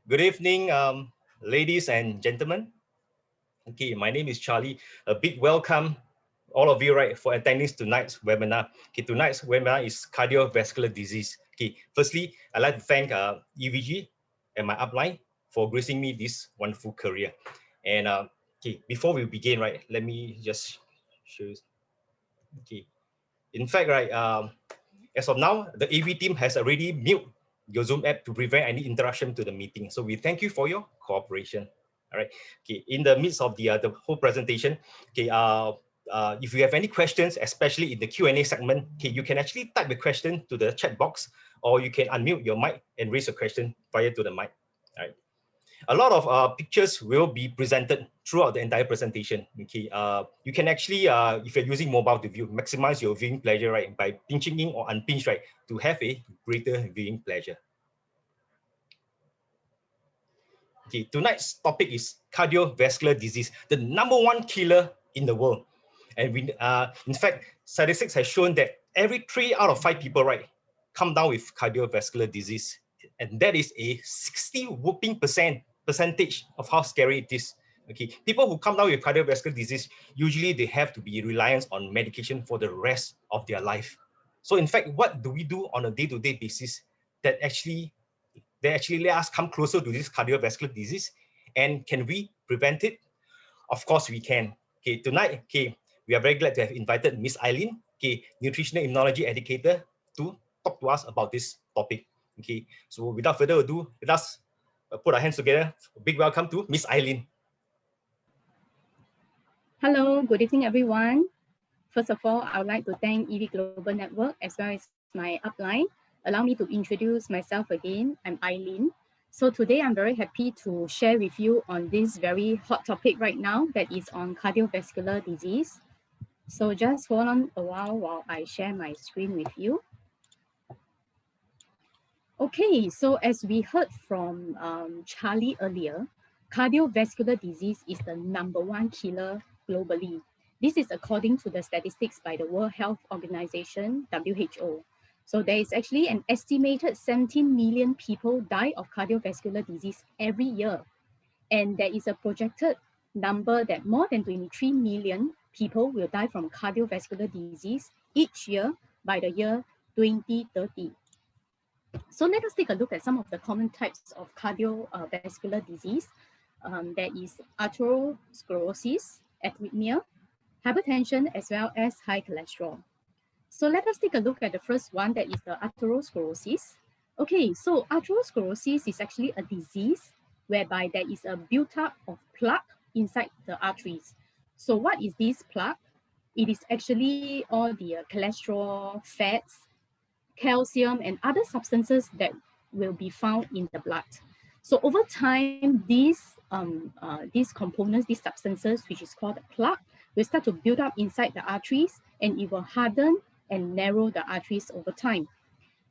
Good evening, ladies and gentlemen. Okay, my name is Charlie. A big welcome, all of you, right, for attending tonight's webinar. Okay, tonight's webinar is cardiovascular disease. Okay, firstly, I'd like to thank EVG and my upline for gracing me this wonderful career. And okay, before we begin, right, let me just show you. Okay, in fact, right, as of now, the AV team has already mute your Zoom app to prevent any interruption to the meeting. So we thank you for your cooperation. All right. Okay. In the midst of the whole presentation, okay. If you have any questions, especially in the Q&A segment, okay, you can actually type the question to the chat box, or you can unmute your mic and raise a question prior to the mic. All right. A lot of pictures will be presented throughout the entire presentation. Okay, you can actually, if you're using mobile to view, maximize your viewing pleasure, right, by pinching in or unpinch, right, to have a greater viewing pleasure. Okay, tonight's topic is cardiovascular disease, the #1 killer in the world. And we, in fact, statistics has shown that every 3 out of 5 people, right, come down with cardiovascular disease. And that is a 60 whooping percentage of how scary it is. Okay, people who come down with cardiovascular disease, usually they have to be reliant on medication for the rest of their life. So in fact, what do we do on a day-to-day basis that actually let us come closer to this cardiovascular disease? And can we prevent it? Of course we can. Okay, tonight, okay, we are very glad to have invited Miss Eileen, okay, nutritional immunology educator, to talk to us about this topic. Okay, so without further ado, let us put our hands together. A big welcome to Miss Eileen. Hello, good evening, everyone. First of all, I would like to thank EV Global Network as well as my upline. Allow me to introduce myself again. I'm Eileen. So today I'm very happy to share with you on this very hot topic right now that is on cardiovascular disease. So just hold on a while I share my screen with you. Okay, so as we heard from Charlie earlier, cardiovascular disease is the #1 killer globally. This is according to the statistics by the World Health Organization, WHO. So there is actually an estimated 17 million people die of cardiovascular disease every year. And there is a projected number that more than 23 million people will die from cardiovascular disease each year by the year 2030. So let us take a look at some of the common types of cardiovascular disease. There is atherosclerosis, arrhythmia, hypertension, as well as high cholesterol. So let us take a look at the first one, that is the atherosclerosis. Okay, so atherosclerosis is actually a disease whereby there is a build-up of plaque inside the arteries. So what is this plaque? It is actually all the cholesterol, fats, calcium, and other substances that will be found in the blood. So over time, these components, these substances, which is called plaque, will start to build up inside the arteries, and it will harden and narrow the arteries over time.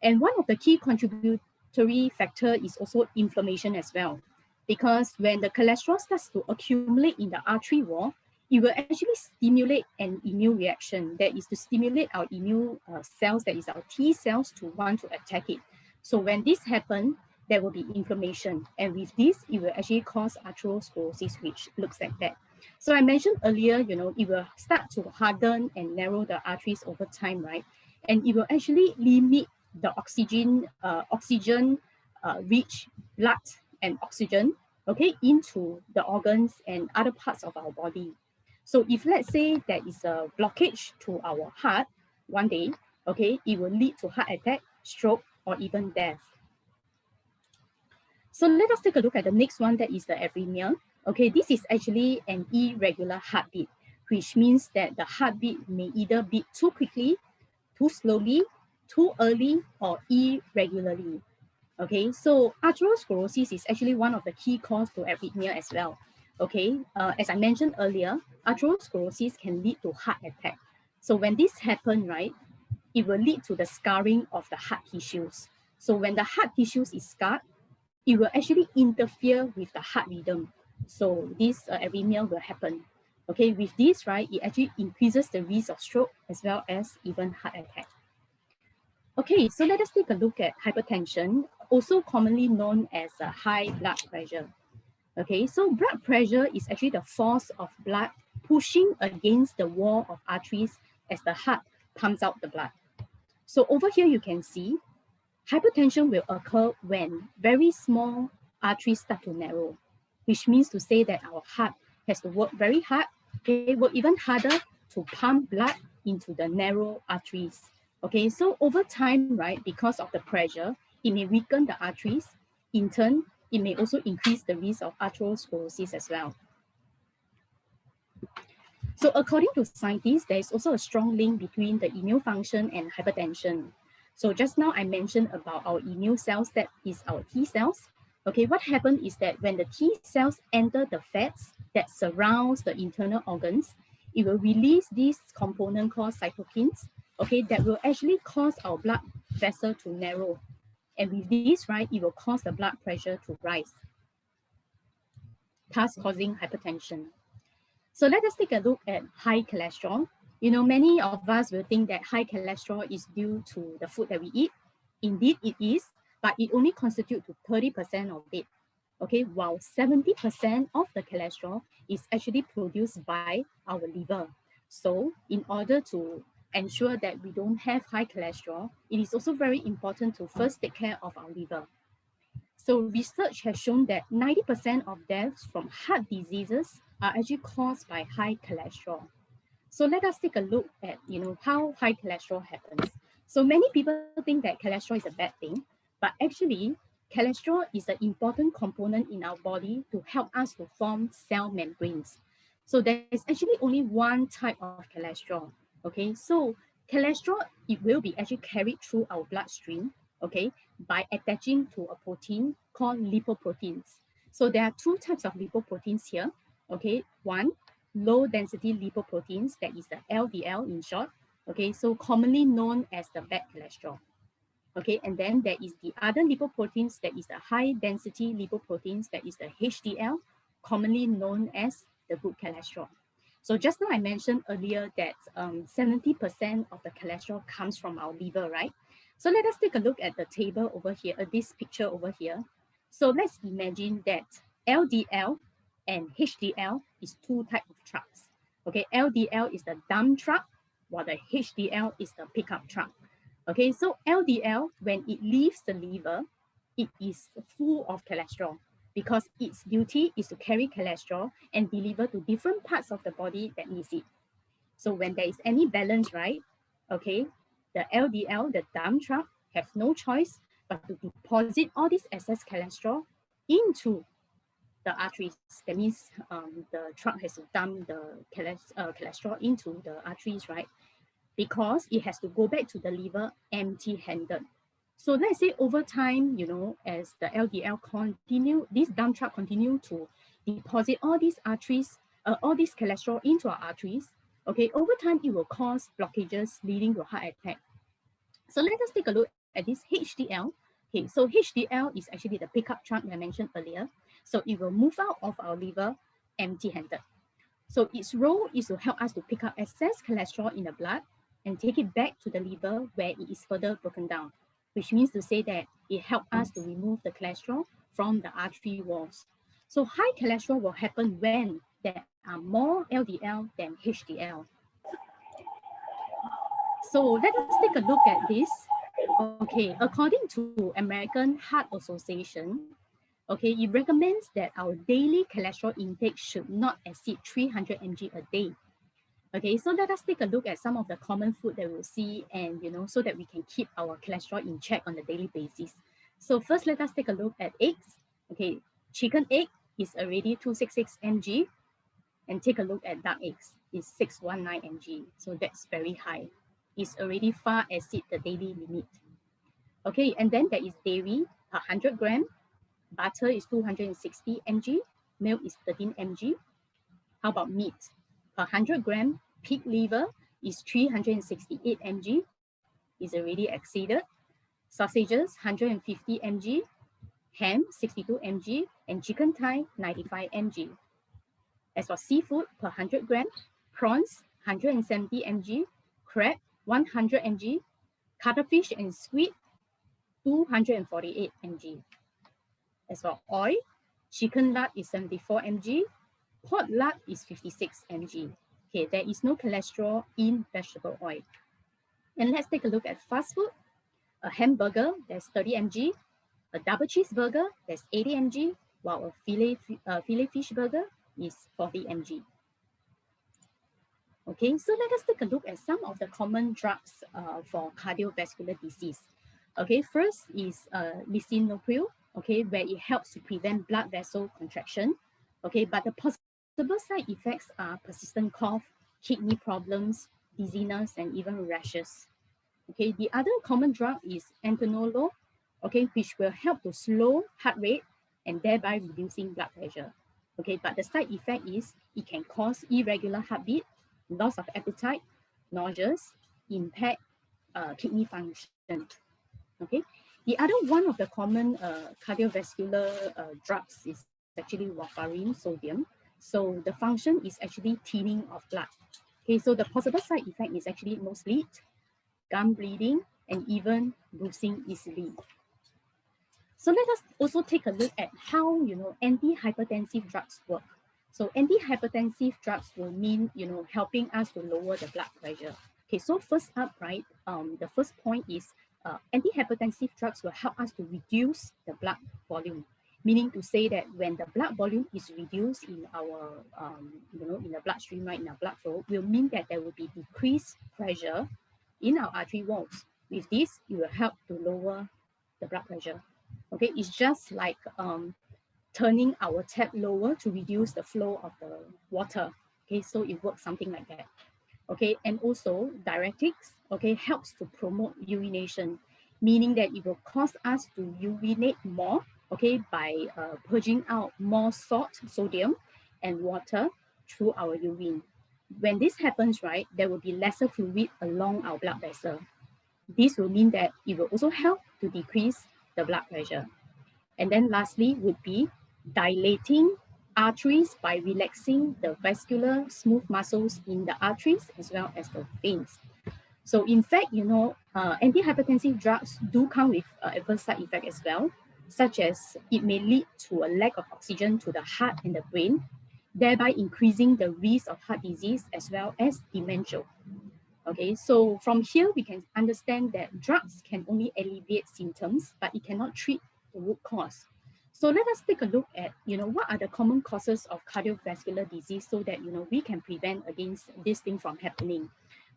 And one of the key contributory factor is also inflammation as well, because when the cholesterol starts to accumulate in the artery wall, it will actually stimulate an immune reaction, that is to stimulate our immune cells, that is our T cells, to want to attack it. So when this happens, there will be inflammation. And with this, it will actually cause atherosclerosis, which looks like that. So I mentioned earlier, it will start to harden and narrow the arteries over time, right? And it will actually limit the oxygen-rich blood and oxygen, okay, into the organs and other parts of our body. So if let's say there is a blockage to our heart one day, okay, it will lead to heart attack, stroke, or even death. So let us take a look at the next one, that is the arrhythmia. Okay, this is actually an irregular heartbeat, which means that the heartbeat may either beat too quickly, too slowly, too early, or irregularly. Okay, so atherosclerosis is actually one of the key causes to arrhythmia as well. Okay, as I mentioned earlier, atherosclerosis can lead to heart attack. So when this happens, right, it will lead to the scarring of the heart tissues. So when the heart tissues is scarred, it will actually interfere with the heart rhythm. So this arrhythmia will happen. Okay, with this, right, it actually increases the risk of stroke as well as even heart attack. Okay, so let us take a look at hypertension. also commonly known as high blood pressure. Okay, so blood pressure is actually the force of blood pushing against the wall of arteries as the heart pumps out the blood. So over here you can see hypertension will occur when very small arteries start to narrow, which means to say that our heart has to work very hard, okay, work even harder to pump blood into the narrow arteries. Okay, so over time, right, because of the pressure, it may weaken the arteries. In turn, it may also increase the risk of atherosclerosis as well. So according to scientists, there is also a strong link between the immune function and hypertension. So just now I mentioned about our immune cells, that is our T cells. Okay, what happened is that when the T cells enter the fats that surrounds the internal organs, it will release this component called cytokines, okay, that will actually cause our blood vessel to narrow. And with this, right, it will cause the blood pressure to rise, thus causing hypertension. So let us take a look at high cholesterol. You know, many of us will think that high cholesterol is due to the food that we eat. Indeed, it is, but it only constitutes to 30% of it. Okay, while 70% of the cholesterol is actually produced by our liver. So in order to ensure that we don't have high cholesterol, it is also very important to first take care of our liver. So research has shown that 90% of deaths from heart diseases are actually caused by high cholesterol. So let us take a look at, you know, how high cholesterol happens. So many people think that cholesterol is a bad thing, but actually cholesterol is an important component in our body to help us to form cell membranes. So there is actually only one type of cholesterol. Okay, so cholesterol, it will be actually carried through our bloodstream, okay, by attaching to a protein called lipoproteins. So there are two types of lipoproteins here. Okay, one, low density lipoproteins, that is the LDL in short, okay, so commonly known as the bad cholesterol. Okay, and then there is the other lipoproteins, that is the high density lipoproteins, that is the HDL, commonly known as the good cholesterol. So just now I mentioned earlier that 70% of the cholesterol comes from our liver, right? So let us take a look at the table over here, this picture over here. So let's imagine that LDL and HDL is two types of trucks. Okay, LDL is the dump truck, while the HDL is the pickup truck. Okay, so LDL, when it leaves the liver, it is full of cholesterol because its duty is to carry cholesterol and deliver to different parts of the body that needs it. So when there is any balance, right, okay, the LDL, the dump truck, have no choice but to deposit all this excess cholesterol into the arteries. That means the truck has to dump the cholesterol into the arteries, right? Because it has to go back to the liver empty-handed. So let's say over time, you know, as the LDL continue, this dump truck continue to deposit all these arteries, all this cholesterol into our arteries. Okay, over time it will cause blockages leading to heart attack. So let us take a look at this HDL. Okay, so HDL is actually the pickup truck that I mentioned earlier. So it will move out of our liver empty-handed. So its role is to help us to pick up excess cholesterol in the blood and take it back to the liver where it is further broken down, which means to say that it helps us to remove the cholesterol from the artery walls. So high cholesterol will happen when there are more LDL than HDL. So let us take a look at this. Okay, according to American Heart Association, okay, it recommends that our daily cholesterol intake should not exceed 300 mg a day. Okay, so let us take a look at some of the common food that we'll see, and you know, so that we can keep our cholesterol in check on a daily basis. So first, let us take a look at eggs. Okay, chicken egg is already 266 mg, and take a look at duck eggs, is 619 mg. So that's very high. It's already far exceed the daily limit. Okay, and then there is dairy per 100 gram, butter is 260 mg, milk is 13 mg. How about meat? Per 100 gram, pig liver is 368 mg, is already exceeded. Sausages, 150 mg, ham, 62 mg, and chicken thigh, 95 mg. As for seafood, per 100 gram, prawns, 170 mg, crab, 100 mg, cuttlefish and squid, 248 mg. As for oil, chicken lard is 74 mg, pork lard is 56 mg. Okay, there is no cholesterol in vegetable oil. And let's take a look at fast food. A hamburger, there's 30 mg. A double cheeseburger, there's 80 mg, while a filet fish burger is 40 mg. Okay, so let us take a look at some of the common drugs for cardiovascular disease. Okay, first is lisinopril, okay, where it helps to prevent blood vessel contraction. Okay, but the possible side effects are persistent cough, kidney problems, dizziness, and even rashes. Okay, the other common drug is atenolol, okay, which will help to slow heart rate and thereby reducing blood pressure. Okay, but the side effect is it can cause irregular heartbeat, loss of appetite, nausea, impact kidney function. Okay, the other one of the common cardiovascular drugs is actually warfarin sodium. So the function is actually thinning of blood. Okay, so the possible side effect is actually nosebleed, gum bleeding, and even bruising easily. So let us also take a look at how antihypertensive drugs work. So antihypertensive drugs will mean helping us to lower the blood pressure. Okay, so first up, right, the first point is antihypertensive drugs will help us to reduce the blood volume, meaning to say that when the blood volume is reduced in our in the bloodstream, right, in our blood flow, will mean that there will be decreased pressure in our artery walls. With this, it will help to lower the blood pressure. Okay, it's just like turning our tap lower to reduce the flow of the water. Okay, so it works something like that. Okay, and also diuretics, okay, helps to promote urination, meaning that it will cause us to urinate more, okay, by purging out more salt, sodium, and water through our urine. When this happens, right, there will be lesser fluid along our blood vessel. This will mean that it will also help to decrease the blood pressure. And then lastly would be dilating arteries by relaxing the vascular smooth muscles in the arteries as well as the veins. So in fact, antihypertensive drugs do come with adverse side effects as well, such as it may lead to a lack of oxygen to the heart and the brain, thereby increasing the risk of heart disease as well as dementia. Okay, so from here we can understand that drugs can only alleviate symptoms, but it cannot treat the root cause. So let us take a look at, what are the common causes of cardiovascular disease so that, we can prevent against this thing from happening.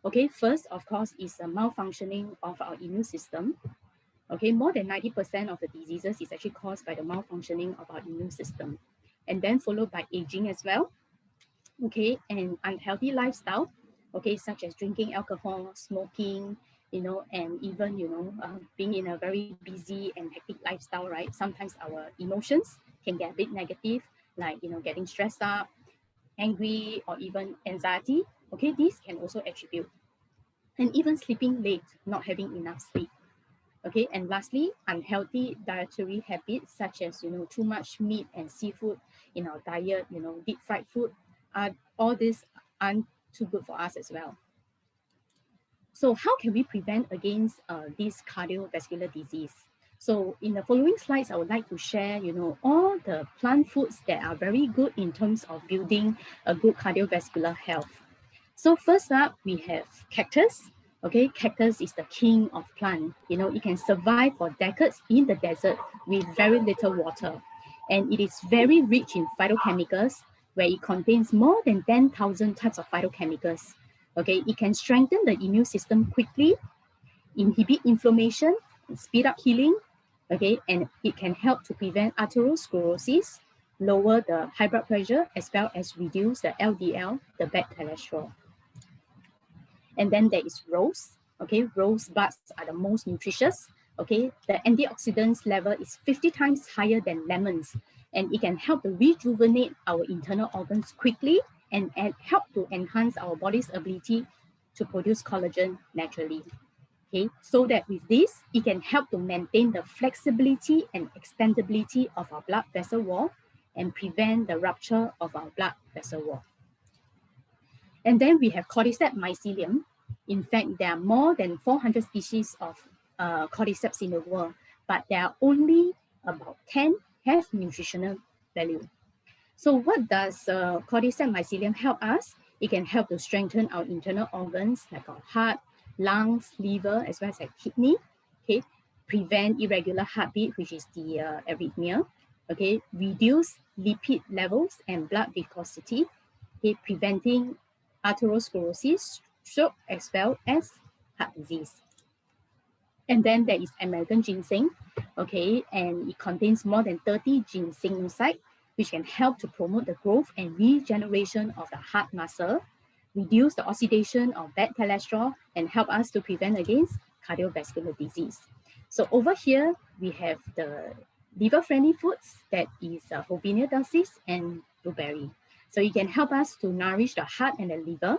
Okay, first, of course, is a malfunctioning of our immune system. Okay, more than 90% of the diseases is actually caused by the malfunctioning of our immune system. And then followed by aging as well. Okay, and unhealthy lifestyle, okay, such as drinking alcohol, smoking, and even, being in a very busy and hectic lifestyle, right? Sometimes our emotions can get a bit negative, like, getting stressed out, angry, or even anxiety. Okay, these can also attribute. And even sleeping late, not having enough sleep. Okay, and lastly, unhealthy dietary habits such as, too much meat and seafood in our diet, deep fried food, all these aren't too good for us as well. So how can we prevent against this cardiovascular disease? So in the following slides, I would like to share, all the plant foods that are very good in terms of building a good cardiovascular health. So first up, we have cactus. Okay, cactus is the king of plant. It can survive for decades in the desert with very little water. And it is very rich in phytochemicals, where it contains more than 10,000 types of phytochemicals. Okay, it can strengthen the immune system quickly, inhibit inflammation, and speed up healing. Okay, and it can help to prevent atherosclerosis, lower the high blood pressure, as well as reduce the LDL, the bad cholesterol. And then there is rose. Okay, rose buds are the most nutritious. Okay, the antioxidants level is 50 times higher than lemons, and it can help to rejuvenate our internal organs quickly and help to enhance our body's ability to produce collagen naturally. Okay, so that with this, it can help to maintain the flexibility and expandability of our blood vessel wall and prevent the rupture of our blood vessel wall. And then we have cordyceps mycelium. In fact, there are more than 400 species of cordyceps in the world. but there are only about 10 have nutritional value. So what does cordyceps mycelium help us? It can help to strengthen our internal organs like our heart, lungs, liver, as well as our kidney. Okay, prevent irregular heartbeat, which is the arrhythmia. Okay, reduce lipid levels and blood viscosity. Okay, preventing atherosclerosis, stroke, as well as heart disease. And then there is American ginseng, okay, and it contains more than 30 ginsenoside, which can help to promote the growth and regeneration of the heart muscle, reduce the oxidation of bad cholesterol, and help us to prevent against cardiovascular disease. So over here, we have the liver-friendly foods, that is Hovinia dulcis and blueberry. So it can help us to nourish the heart and the liver,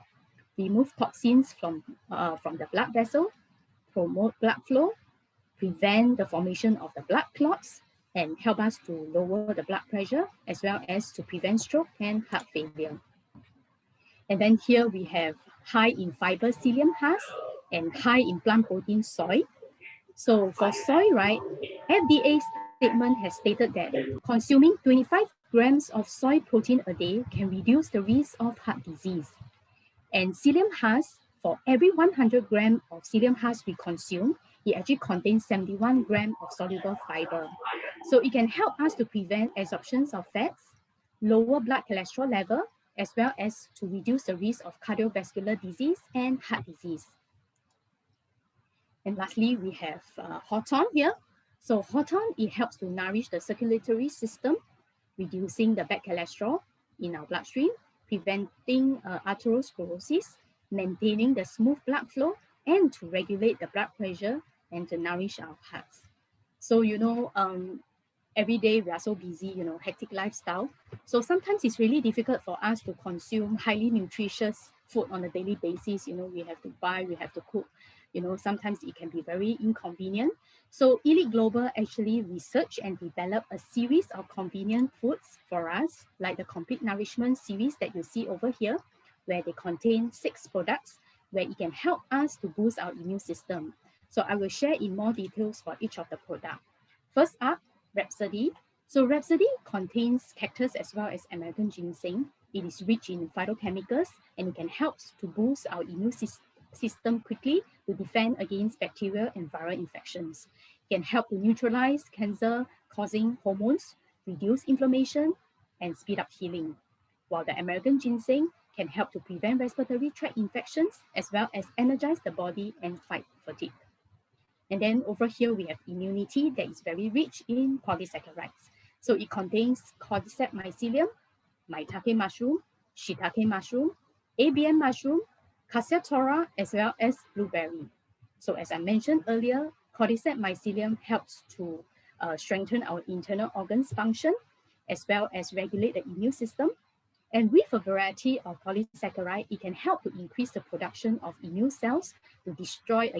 remove toxins from the blood vessel, promote blood flow, prevent the formation of the blood clots, and help us to lower the blood pressure, as well as to prevent stroke and heart failure. And then here we have high in fiber psyllium husk and high in plant protein soy. So for soy, right, FDA statement has stated that consuming 25 grams of soy protein a day can reduce the risk of heart disease. And psyllium husk, for every 100 grams of psyllium husk we consume, it actually contains 71 grams of soluble fiber. So it can help us to prevent absorptions of fats, lower blood cholesterol level, as well as to reduce the risk of cardiovascular disease and heart disease. And lastly, we have hawthorn here. So hawthorn, it helps to nourish the circulatory system, reducing the bad cholesterol in our bloodstream, preventing atherosclerosis, maintaining the smooth blood flow, and to regulate the blood pressure and to nourish our hearts. So, every day we are so busy, hectic lifestyle. So sometimes it's really difficult for us to consume highly nutritious food on a daily basis. We have to buy, we have to cook. Sometimes it can be very inconvenient. So Elite Global actually researched and developed a series of convenient foods for us, like the Complete Nourishment series that you see over here, where they contain 6 products, where it can help us to boost our immune system. So I will share in more details for each of the products. First up, Rhapsody. So Rhapsody contains cactus as well as American ginseng. It is rich in phytochemicals and it can help to boost our immune system quickly to defend against bacterial and viral infections. It can help to neutralize cancer-causing hormones, reduce inflammation, and speed up healing. While the American ginseng can help to prevent respiratory tract infections as well as energize the body and fight fatigue. And then over here, we have immunity that is very rich in polysaccharides. So it contains cordyceps mycelium, maitake mushroom, shiitake mushroom, ABM mushroom, Cassiatora, as well as blueberry. So as I mentioned earlier, cordyceps mycelium helps to strengthen our internal organs function, as well as regulate the immune system. And with a variety of polysaccharide, it can help to increase the production of immune cells to destroy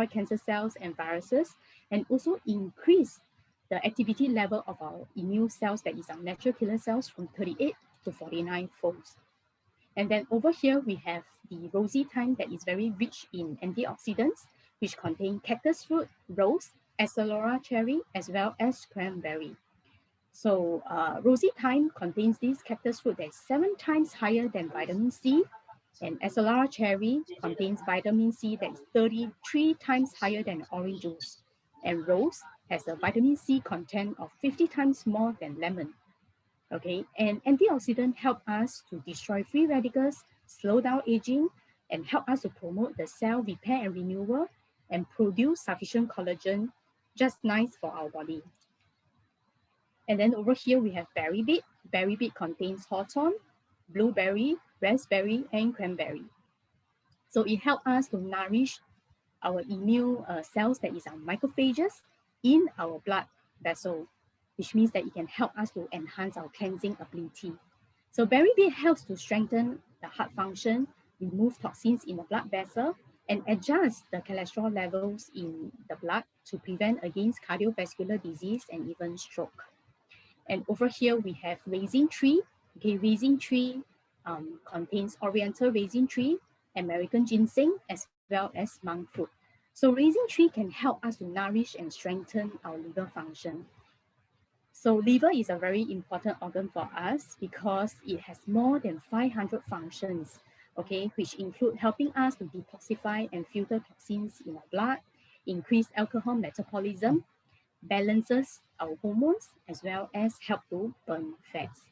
cancer cells and viruses, and also increase the activity level of our immune cells, that is our natural killer cells, from 38 to 49 folds. And then over here, we have the rosy thyme that is very rich in antioxidants, which contain cactus fruit, rose, Acelora cherry, as well as cranberry. So rosy thyme contains this cactus fruit that is 7 times higher than vitamin C, and Acelora cherry contains vitamin C that is 33 times higher than orange juice. And rose has a vitamin C content of 50 times more than lemon. Okay, and antioxidants help us to destroy free radicals, slow down aging, and help us to promote the cell repair and renewal, and produce sufficient collagen, just nice for our body. And then over here, we have berry beet. Berry beet contains hawthorn, blueberry, raspberry, and cranberry. So it helps us to nourish our immune cells, that is our macrophages, in our blood vessel, which means that it can help us to enhance our cleansing ability. So berry beet helps to strengthen the heart function, remove toxins in the blood vessel, and adjust the cholesterol levels in the blood to prevent against cardiovascular disease and even stroke. And over here, we have raisin tree. Okay, raisin tree contains oriental raisin tree, American ginseng, as well as monk fruit. So raising 3 can help us to nourish and strengthen our liver function. So liver is a very important organ for us because it has more than 500 functions, okay, which include helping us to detoxify and filter toxins in our blood, increase alcohol metabolism, balances our hormones, as well as help to burn fats.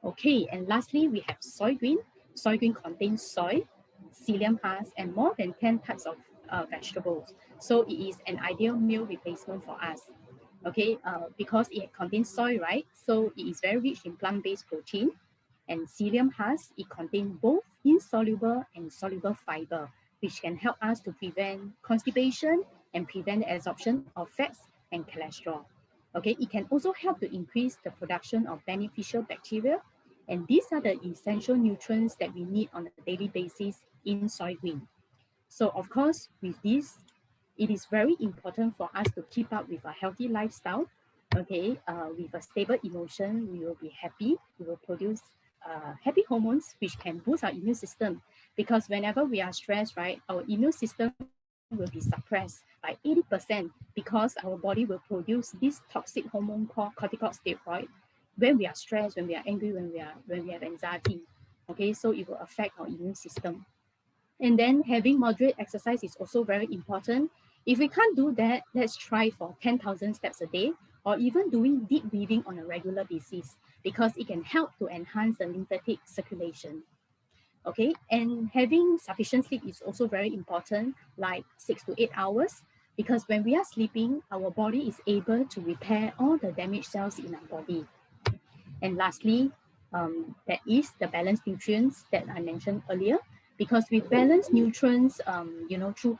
Okay, and lastly, we have soy green. Soy green contains soy, psyllium husk, and more than 10 types of vegetables. So it is an ideal meal replacement for us. Okay, because it contains soy, right? So it is very rich in plant-based protein. And psyllium husk, it contains both insoluble and soluble fiber, which can help us to prevent constipation and prevent the absorption of fats and cholesterol. Okay, it can also help to increase the production of beneficial bacteria, and these are the essential nutrients that we need on a daily basis in soy green. So of course, with this, it is very important for us to keep up with a healthy lifestyle. Okay, with a stable emotion, we will be happy. We will produce happy hormones, which can boost our immune system. Because whenever we are stressed, right, our immune system will be suppressed by 80% because our body will produce this toxic hormone called corticosteroid when we are stressed, when we are angry, when we have anxiety. Okay, so it will affect our immune system. And then having moderate exercise is also very important. If we can't do that, let's try for 10,000 steps a day or even doing deep breathing on a regular basis because it can help to enhance the lymphatic circulation. Okay, and having sufficient sleep is also very important, like 6 to 8 hours, because when we are sleeping, our body is able to repair all the damaged cells in our body. And lastly, that is the balanced nutrients that I mentioned earlier. Because with balanced nutrients, through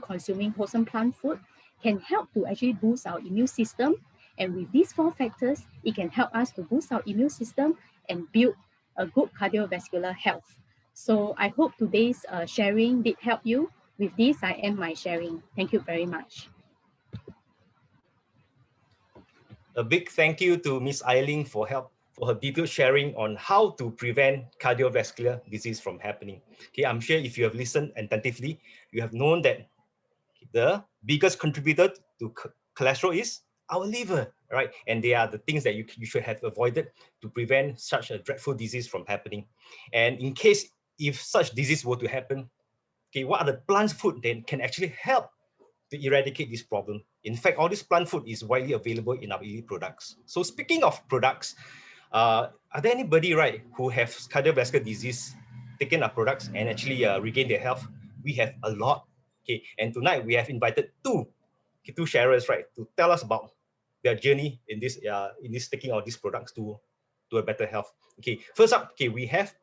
consuming wholesome plant food, can help to actually boost our immune system. And with these 4 factors, it can help us to boost our immune system and build a good cardiovascular health. So I hope today's sharing did help you. With this, I end my sharing. Thank you very much. A big thank you to Ms. Eiling for her detailed sharing on how to prevent cardiovascular disease from happening. Okay, I'm sure if you have listened attentively, you have known that the biggest contributor to cholesterol is our liver, right? And they are the things that you should have avoided to prevent such a dreadful disease from happening. And in case if such disease were to happen, okay, what are the plant food that can actually help to eradicate this problem? In fact, all this plant food is widely available in our elite products. So speaking of products, are there anybody, right, who have cardiovascular disease, taken our products and actually regain their health? We have a lot. Okay, and tonight we have invited two sharers, right, to tell us about their journey in this taking of these products to a better health. Okay, first up, okay, we have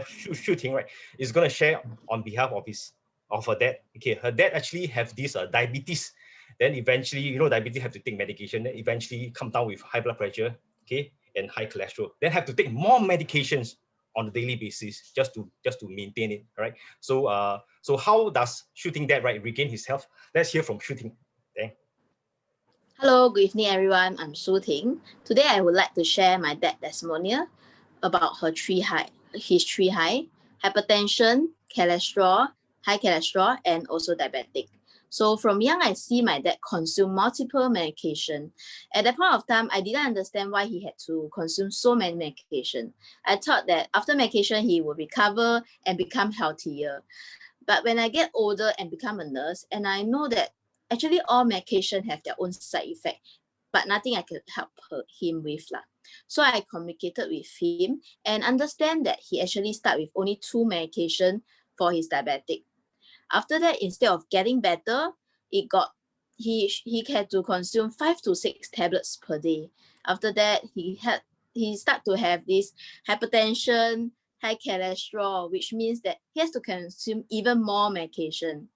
Shu Ting, right, is going to share on behalf of her dad. Okay, her dad actually have this diabetes. Then eventually, diabetes have to take medication. Then eventually come down with high blood pressure, okay, and high cholesterol. Then have to take more medications on a daily basis just to maintain it, right? So how does Shu Ting dad, right, regain his health? Let's hear from Shu Ting. Okay. Hello, good evening, everyone. I'm Su Ting. Today, I would like to share my dad testimonial about his three high: hypertension, cholesterol, high cholesterol, and also diabetic. So from young, I see my dad consume multiple medication. At that point of time, I didn't understand why he had to consume so many medication. I thought that after medication, he would recover and become healthier. But when I get older and become a nurse, and I know that actually all medication have their own side effect, but nothing I could help him with lah. So I communicated with him and understand that he actually start with only 2 medication for his diabetic. After that, instead of getting better, he had to consume 5 to 6 tablets per day. After that, he start to have this hypertension, high cholesterol, which means that he has to consume even more medication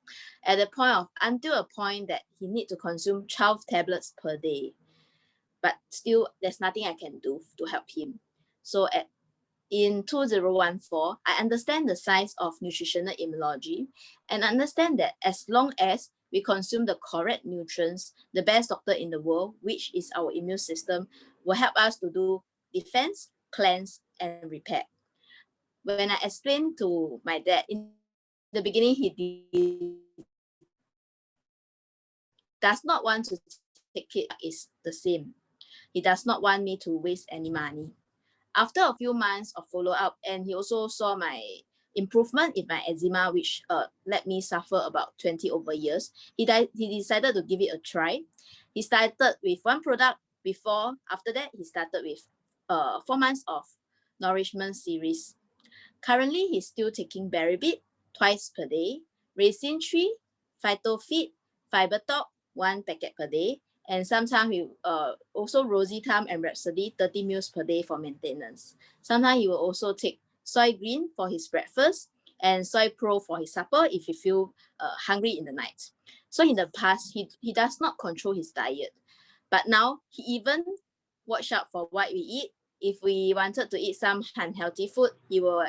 until a point that he need to consume 12 tablets per day. But still, there's nothing I can do to help him. So in 2014, I understand the science of nutritional immunology and understand that as long as we consume the correct nutrients, the best doctor in the world, which is our immune system, will help us to do defense, cleanse, and repair. When I explained to my dad, in the beginning, the beginning, he does not want to take it is the same. He does not want me to waste any money. After a few months of follow-up, and he also saw my improvement in my eczema, which let me suffer about 20 over years, he decided to give it a try. He started with one product before. After that, he started with 4 months of nourishment series. Currently, he's still taking Beribit twice per day, Racine 3, PhytoFit, FiberTalk, 1 packet per day, and sometimes we also Rositam and Rhapsody 30 ml per day for maintenance. Sometimes he will also take soy green for his breakfast and soy pro for his supper if he feel hungry in the night. So in the past, he does not control his diet, but now he even watch out for what we eat. If we wanted to eat some unhealthy food, he will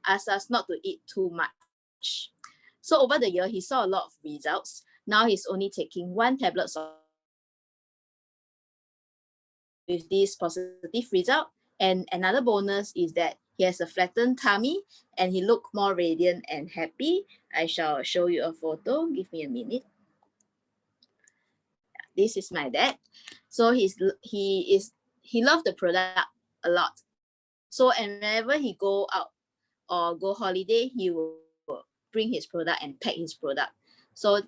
ask us not to eat too much. So over the year, he saw a lot of results. Now he's only taking 1 tablet with this positive result. And another bonus is that he has a flattened tummy and he looked more radiant and happy. I shall show you a photo. Give me a minute. This is my dad. So he loved the product a lot. So whenever he go out or go holiday, he will bring his product and pack his product. So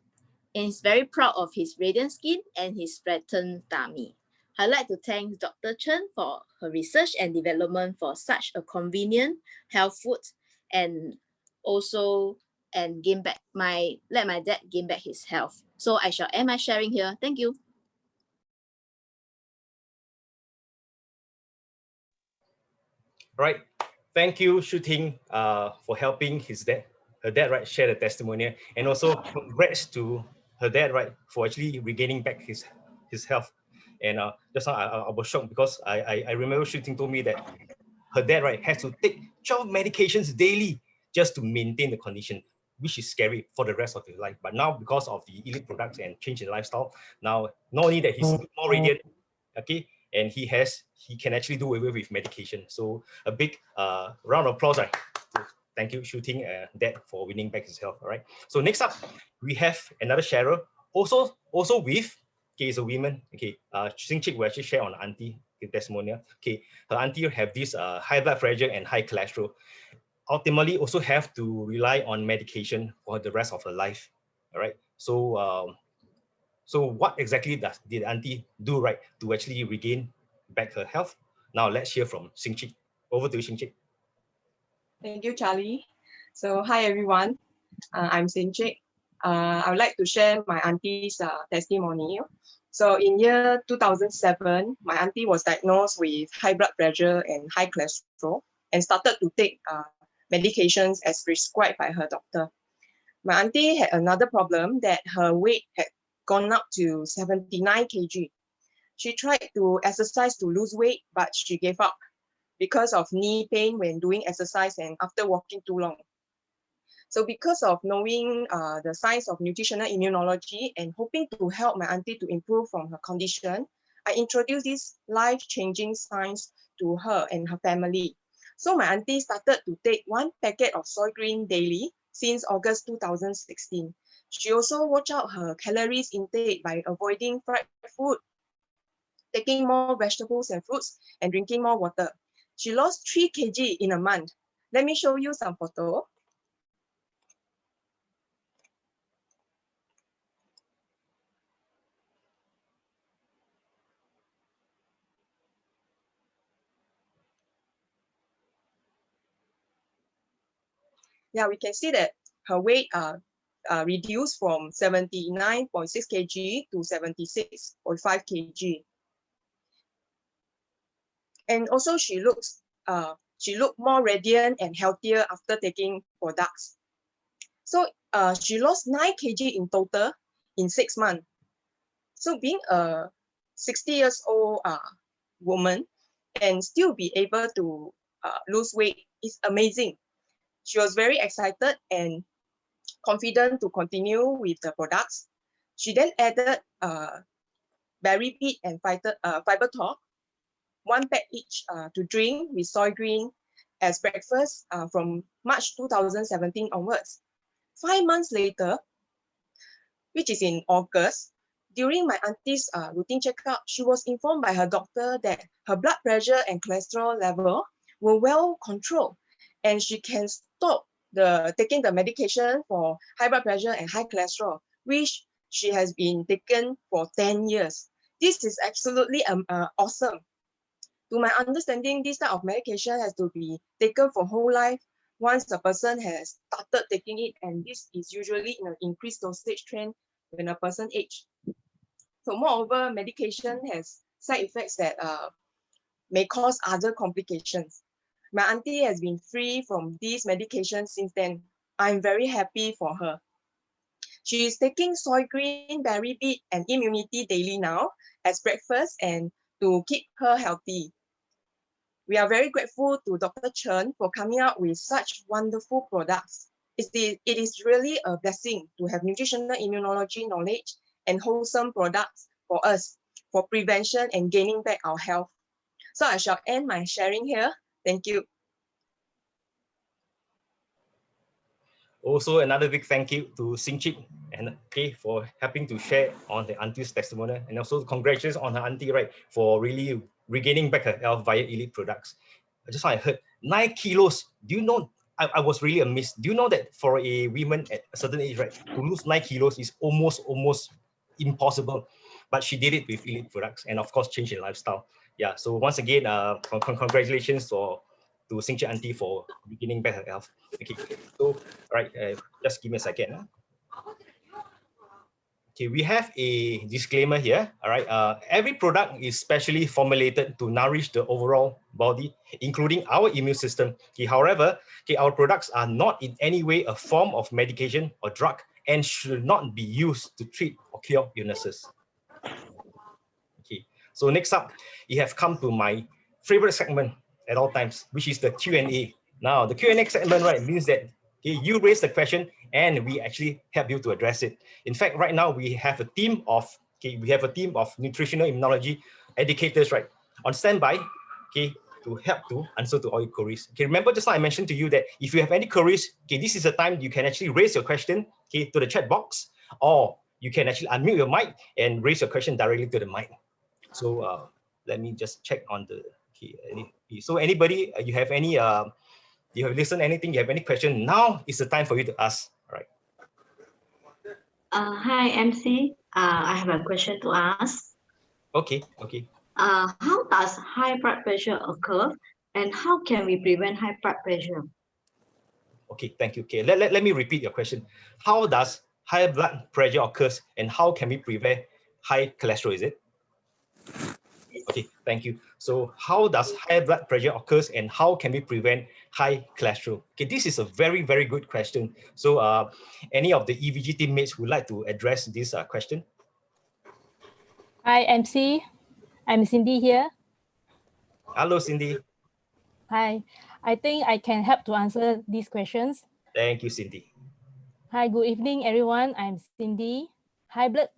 and he's very proud of his radiant skin and his flattened tummy. I'd like to thank Dr. Chen for her research and development for such a convenient health food, and also let my dad gain back his health. So I shall end my sharing here. Thank you. Right. Thank you, Shu Ting, for helping her dad, right, share the testimonial, and also congrats to her dad, right, for actually regaining back his health. And just now I was shocked because I remember Shu Ting told me that her dad, right, has to take 12 medications daily just to maintain the condition, which is scary for the rest of his life. But now, because of the elite products and change in lifestyle, now not only that he's more radiant, okay, and he can actually do away with medication. So a big round of applause, right? Thank you, Shooting Dad, for winning back his health. All right. So next up, we have another sharer, also with, okay, is a woman. Okay, Sing Chick will actually share on auntie testimonial. Okay, her auntie have this high blood pressure and high cholesterol. Ultimately, also have to rely on medication for the rest of her life. All right. So what exactly did auntie do, right, to actually regain back her health? Now let's hear from Sing Chick. Over to you, Sing Chick. Thank you, Charlie. So hi everyone, I'm Sing Chick. I would like to share my auntie's testimonial. So in year 2007, my auntie was diagnosed with high blood pressure and high cholesterol and started to take medications as prescribed by her doctor. My auntie had another problem, that her weight had gone up to 79 kg. She tried to exercise to lose weight, but she gave up because of knee pain when doing exercise and after walking too long. So because of knowing the science of nutritional immunology and hoping to help my auntie to improve from her condition, I introduced this life-changing science to her and her family. So my auntie started to take 1 packet of soy green daily since August 2016. She also watched out her calories intake by avoiding fried food, taking more vegetables and fruits, and drinking more water. She lost 3 kg in a month. Let me show you some photo. Yeah, we can see that her weight reduced from 79.6 kg to 76.5 kg. And also she looked more radiant and healthier after taking products. So she lost 9 kg in total in 6 months. So being a 60 years old woman and still be able to lose weight is amazing. She was very excited and confident to continue with the products. She then added Beribit and Fiber Talk, 1 pack each to drink with soy green as breakfast from March 2017 onwards. 5 months later, which is in August, during my auntie's routine checkup, she was informed by her doctor that her blood pressure and cholesterol level were well controlled, and she can stop taking the medication for high blood pressure and high cholesterol, which she has been taken for 10 years. This is absolutely awesome. To my understanding, this type of medication has to be taken for whole life once a person has started taking it, and this is usually in an increased dosage trend when a person ages. So moreover, medication has side effects that may cause other complications. My auntie has been free from these medications since then. I'm very happy for her. She is taking soy green, berry beet, and immunity daily now as breakfast and to keep her healthy. We are very grateful to Dr. Chen for coming out with such wonderful products. It is really a blessing to have nutritional immunology knowledge and wholesome products for us for prevention and gaining back our health. So I shall end my sharing here. Thank you. Also, another big thank you to Sinchik and Kay for helping to share on the auntie's testimonial, and also congratulations on her auntie, right, for really regaining back her health via elite products. Just I heard 9 kilos. Do you know? I was really amazed. Do you know that for a woman at a certain age, right, to lose 9 kilos is almost impossible, but she did it with elite products, and of course, change in lifestyle. Yeah. So once again, congratulations to Sinchik auntie for regaining back her health. Okay. So, all right, just give me a second. Okay, we have a disclaimer here. All right, every product is specially formulated to nourish the overall body, including our immune system. Okay, however, okay, our products are not in any way a form of medication or drug and should not be used to treat or cure illnesses. Okay, so next up, you have come to my favorite segment at all times, which is the Q&A. Now, the Q&A segment, right, means that okay, you raise the question and we actually help you to address it. In fact, right now we have a team of nutritional immunology educators, right, on standby, okay, to help to answer to all your queries. Okay, remember just now I mentioned to you that if you have any queries, okay, this is the time you can actually raise your question, okay, to the chat box, or you can actually unmute your mic and raise your question directly to the mic. So let me just check on the key. So anybody, you have any, you have listened anything, you have any question, now is the time for you to ask. All right. Hi, MC. I have a question to ask. Okay. How does high blood pressure occur, and how can we prevent high blood pressure? Okay, thank you. Okay, let me repeat your question. How does high blood pressure occurs, and how can we prevent high cholesterol, is it? Okay, thank you. So how does high blood pressure occurs, and how can we prevent high cholesterol? Okay, this is a very, very good question. So any of the EVG teammates would like to address this question? Hi, MC. I'm Cindy here. Hello, Cindy. Hi. I think I can help to answer these questions. Thank you, Cindy. Hi, good evening, everyone. I'm Cindy. High blood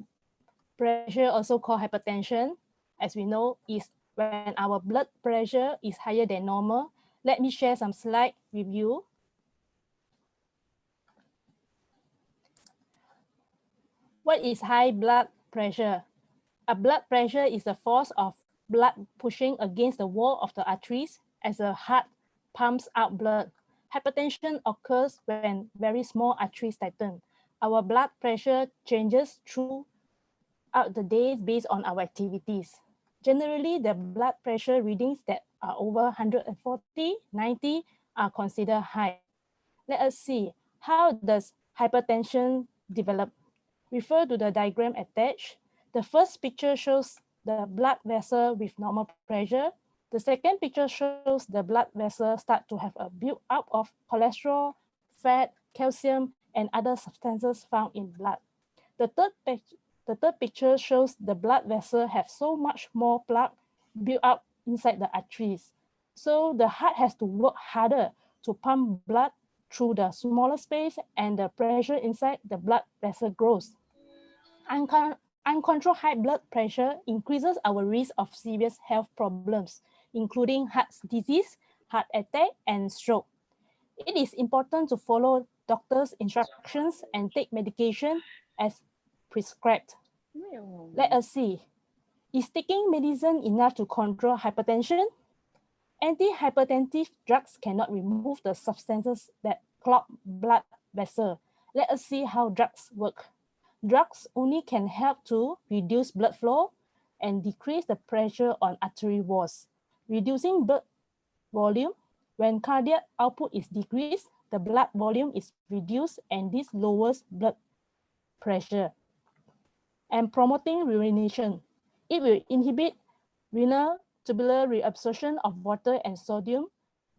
pressure, also called hypertension, as we know, is when our blood pressure is higher than normal. Let me share some slides with you. What is high blood pressure? A blood pressure is the force of blood pushing against the wall of the arteries as the heart pumps out blood. Hypertension occurs when very small arteries tighten. Our blood pressure changes throughout the day based on our activities. Generally, the blood pressure readings that are over 140, 90 are considered high. Let us see, how does hypertension develop? Refer to the diagram attached. The first picture shows the blood vessel with normal pressure. The second picture shows the blood vessel start to have a build-up of cholesterol, fat, calcium, and other substances found in blood. The third picture shows the blood vessel have so much more plaque built up inside the arteries. So the heart has to work harder to pump blood through the smaller space, and the pressure inside the blood vessel grows. Uncontrolled high blood pressure increases our risk of serious health problems, including heart disease, heart attack, and stroke. It is important to follow doctor's instructions and take medication as prescribed. Let us see. Is taking medicine enough to control hypertension? Antihypertensive drugs cannot remove the substances that clog blood vessels. Let us see how drugs work. Drugs only can help to reduce blood flow and decrease the pressure on artery walls, reducing blood volume. When cardiac output is decreased, the blood volume is reduced, and this lowers blood pressure. And promoting urination. It will inhibit renal tubular reabsorption of water and sodium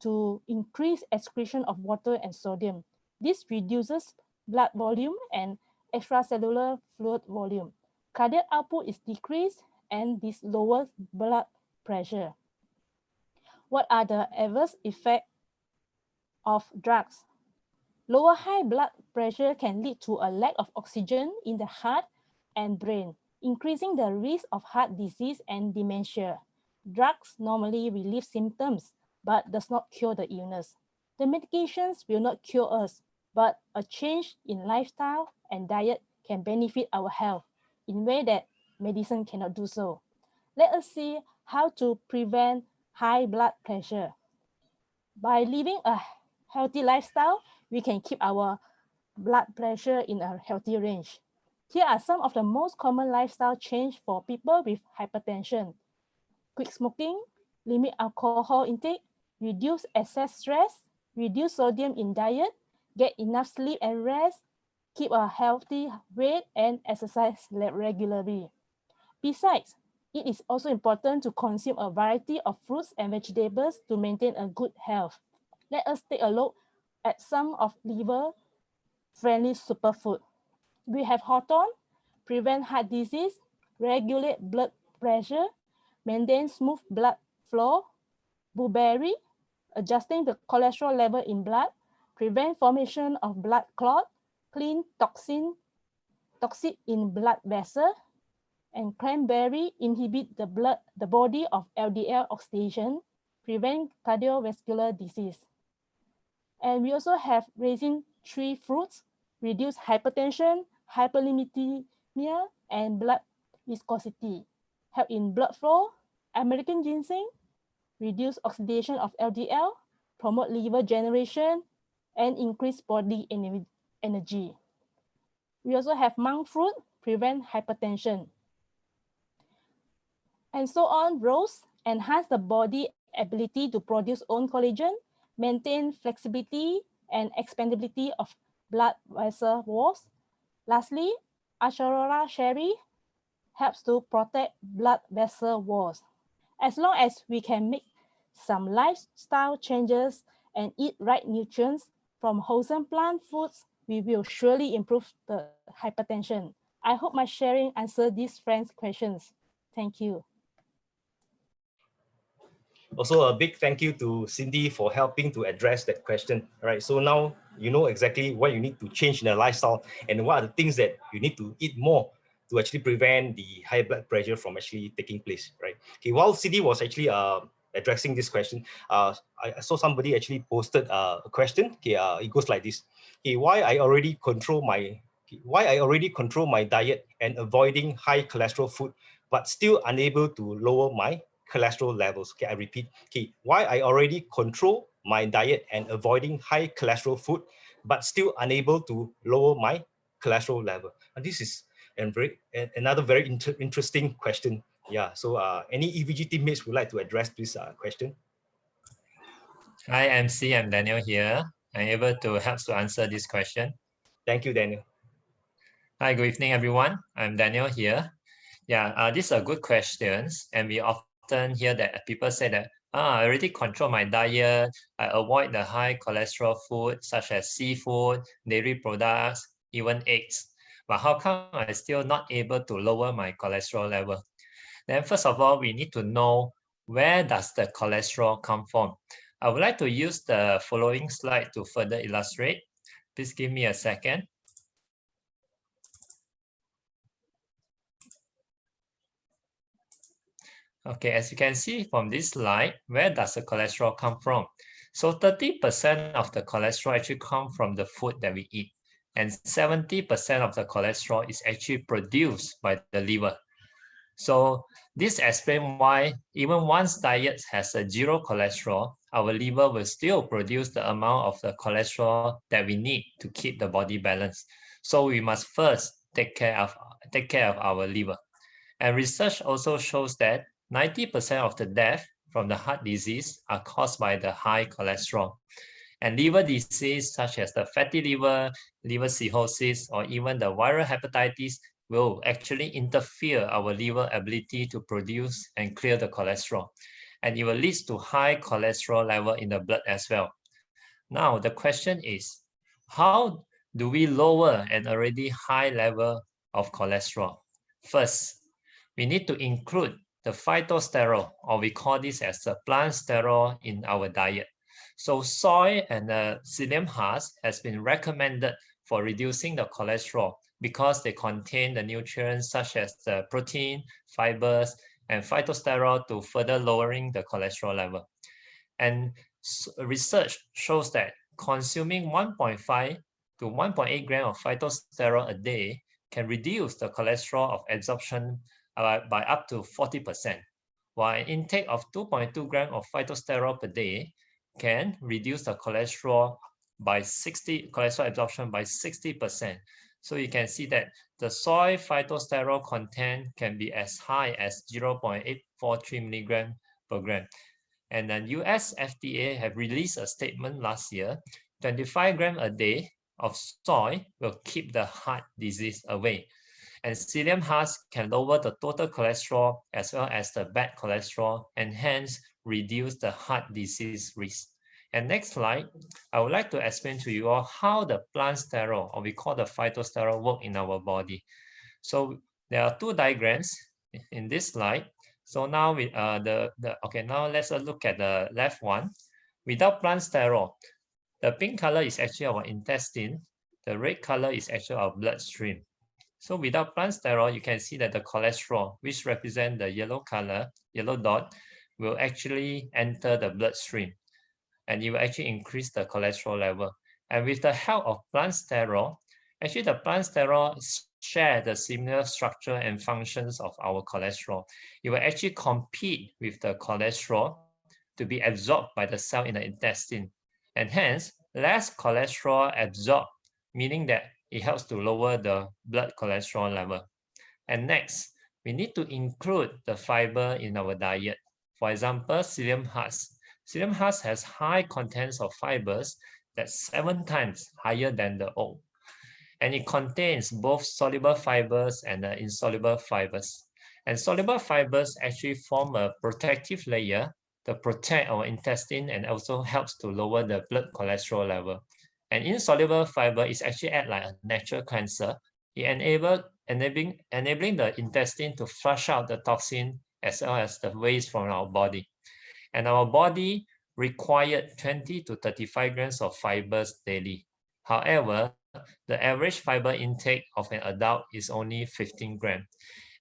to increase excretion of water and sodium. This reduces blood volume and extracellular fluid volume. Cardiac output is decreased, and this lowers blood pressure. What are the adverse effects of drugs? Lower high blood pressure can lead to a lack of oxygen in the heart and brain, increasing the risk of heart disease and dementia. Drugs normally relieve symptoms, but does not cure the illness. The medications will not cure us, but a change in lifestyle and diet can benefit our health in a way that medicine cannot do so. Let us see how to prevent high blood pressure. By living a healthy lifestyle, we can keep our blood pressure in a healthy range. Here are some of the most common lifestyle change for people with hypertension. Quit smoking, limit alcohol intake, reduce excess stress, reduce sodium in diet, get enough sleep and rest, keep a healthy weight, and exercise regularly. Besides, it is also important to consume a variety of fruits and vegetables to maintain a good health. Let us take a look at some of liver-friendly superfood. We have hawthorn, prevent heart disease, regulate blood pressure, maintain smooth blood flow. Blueberry, adjusting the cholesterol level in blood, prevent formation of blood clot, clean toxic in blood vessel. And cranberry, inhibit the body of LDL oxidation, prevent cardiovascular disease. And we also have raisin tree fruits, reduce hypertension, hyperlipidemia, and blood viscosity, help in blood flow. American ginseng, reduce oxidation of LDL, promote liver generation, and increase body energy. We also have monk fruit, prevent hypertension. And so on. Rose, enhance the body ability to produce own collagen, maintain flexibility and expandability of blood vessel walls. Lastly, Aurora cherry helps to protect blood vessel walls. As long as we can make some lifestyle changes and eat right nutrients from wholesome plant foods, we will surely improve the hypertension. I hope my sharing answered these friends' questions. Thank you. Also, a big thank you to Cindy for helping to address that question. All right, so now you know exactly what you need to change in your lifestyle and what are the things that you need to eat more to actually prevent the high blood pressure from actually taking place, right? Okay, while Cindy was actually addressing this question, I saw somebody actually posted a question. Okay, it goes like this. Okay, why I already control my diet and avoiding high cholesterol food, but still unable to lower my cholesterol levels. Okay, I repeat. Okay, why I already control my diet and avoiding high cholesterol food, but still unable to lower my cholesterol level. And this is another very interesting question. Yeah. So, any EVG teammates would like to address this question? Hi, MC. I'm Daniel here. I'm able to help to answer this question. Thank you, Daniel. Hi, good evening, everyone. I'm Daniel here. Yeah, these are good questions, and we often hear that people say that, I already control my diet, I avoid the high cholesterol food such as seafood, dairy products, even eggs. But how come I'm still not able to lower my cholesterol level? Then first of all, we need to know where does the cholesterol come from. I would like to use the following slide to further illustrate. Please give me a second. Okay, as you can see from this slide, where does the cholesterol come from? So 30% of the cholesterol actually come from the food that we eat, and 70% of the cholesterol is actually produced by the liver. So this explains why even once diet has a zero cholesterol, our liver will still produce the amount of the cholesterol that we need to keep the body balanced. So we must first take care of our liver. And research also shows that 90% of the death from the heart disease are caused by the high cholesterol. And liver disease such as the fatty liver, liver cirrhosis, or even the viral hepatitis will actually interfere our liver ability to produce and clear the cholesterol. And it will lead to high cholesterol level in the blood as well. Now, the question is, how do we lower an already high level of cholesterol? First, we need to include the phytosterol, or we call this as the plant sterol, in our diet. So soy and psyllium husk has been recommended for reducing the cholesterol because they contain the nutrients such as the protein, fibers, and phytosterol to further lowering the cholesterol level. And research shows that consuming 1.5 to 1.8 grams of phytosterol a day can reduce the cholesterol of absorption by up to 40%, while an intake of 2.2 grams of phytosterol per day can reduce the cholesterol absorption by 60%. So you can see that the soy phytosterol content can be as high as 0.843 milligram per gram. And the US FDA have released a statement last year, 25 grams a day of soy will keep the heart disease away. And psyllium husk can lower the total cholesterol as well as the bad cholesterol and hence reduce the heart disease risk. And next slide, I would like to explain to you all how the plant sterol, or we call the phytosterol, work in our body. So there are two diagrams in this slide. So now now let's look at the left one. Without plant sterol, the pink color is actually our intestine. The red color is actually our bloodstream. So without plant sterol, you can see that the cholesterol, which represent the yellow color, yellow dot, will actually enter the bloodstream, and it will actually increase the cholesterol level. And with the help of plant sterol, actually the plant sterol share the similar structure and functions of our cholesterol. It will actually compete with the cholesterol to be absorbed by the cell in the intestine. And hence, less cholesterol absorbed, meaning that it helps to lower the blood cholesterol level. And next, we need to include the fiber in our diet. For example, psyllium husk. Psyllium husk has high contents of fibers that's 7 times higher than the oat. And it contains both soluble fibers and insoluble fibers. And soluble fibers actually form a protective layer to protect our intestine and also helps to lower the blood cholesterol level. And insoluble fiber is actually act like a natural cleanser. It enabling the intestine to flush out the toxin as well as the waste from our body. And our body required 20 to 35 grams of fibers daily. However, the average fiber intake of an adult is only 15 grams.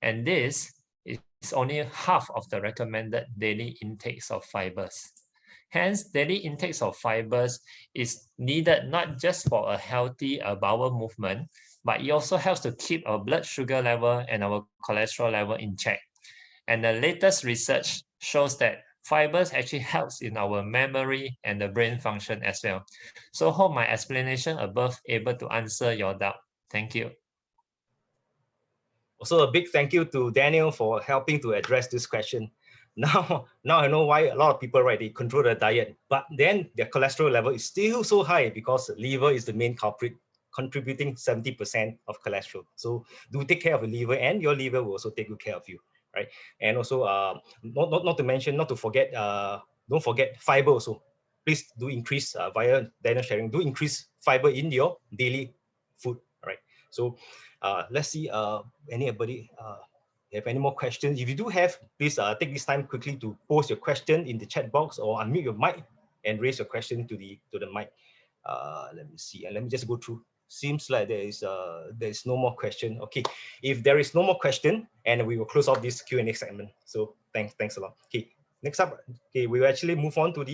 And this is only half of the recommended daily intakes of fibers. Hence, daily intakes of fibers is needed not just for a healthy bowel movement, but it also helps to keep our blood sugar level and our cholesterol level in check. And the latest research shows that fibers actually helps in our memory and the brain function as well. So hope my explanation above able to answer your doubt. Thank you. Also, a big thank you to Daniel for helping to address this question. Now I know why a lot of people, right, they control their diet, but then their cholesterol level is still so high because liver is the main culprit, contributing 70% of cholesterol. So do take care of your liver, and your liver will also take good care of you, right? And also, not to mention, not to forget, don't forget fiber also. Please do increase via Daniel sharing. Do increase fiber in your daily food, right? So let's see, anybody have any more questions? If you do have, please take this time quickly to post your question in the chat box or unmute your mic and raise your question to the mic. Let me see, and let me just go through. Seems like there is no more question. Okay, if there is no more question, and we will close off this Q&A segment. So thanks a lot. Okay, next up, okay, we will actually move on to the